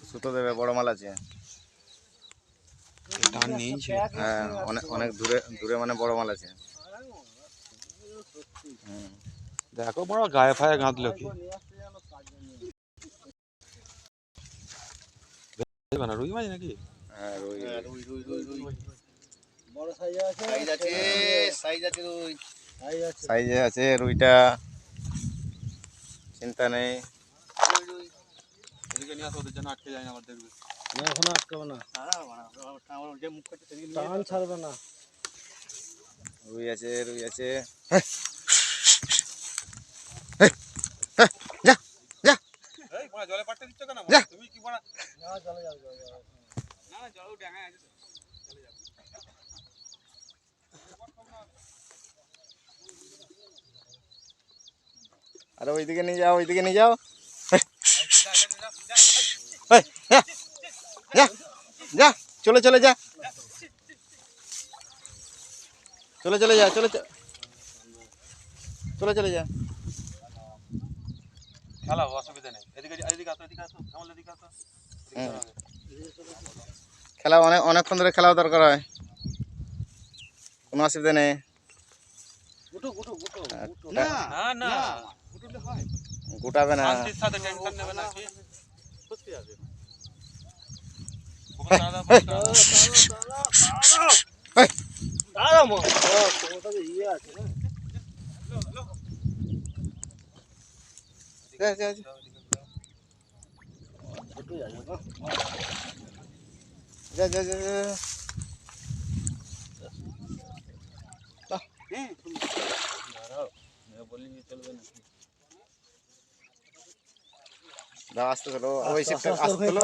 সুতো দেবে, বড় মাল আছে। হ্যাঁ, অনেক দূরে দূরে মানে বড় মাল আছে। দেখো বড় গায়ে ফায়ে গাঁদলো কি রুই মাছ নাকি? হ্যাঁ, রুই বড় সাইজ আছে, সাইজে আছে রুইটা, চিন্তা নেই। এদিকে নিয়ে আসো, ওদের জন্য আটকে যায় না, আবার দেখবে। না এখনো আটকাবে না, টান ছাড়বে না। রুই আছে, রুই আছে। যা যা, এই বড় জলে পাটতে দিচ্ছ কেন? তুমি কি বড় না চলে যাবে, না না জলও ডাঙায় আছে তো, চলে যাবে। আরে ওইদিকে নিয়ে যাও, ওইদিকে নিয়ে যাও। যা যা, চলে চলে যা, চলে চলে যা, চলে চলে চলে যা। খেলাও, অসুবিধা নেই। এদিকে এদিকে আসো, এদিকে আসো, আমল এদিকে আসো। খেলা অনেকক্ষণ ধরে খেলাও দরকার হয়, কোনো অসুবিধা নেই। না না গুটুলে হয়, গোটাবে না। শান্তির সাথে, টেনশন নেবে না কি সত্যি আছে। দাঁড়া মা, তোমার কাছে ইয়ে আছে না? যা যা যা যা যা যা। দাও, আসতে চলো, ওই শিফটে আসতে চলো।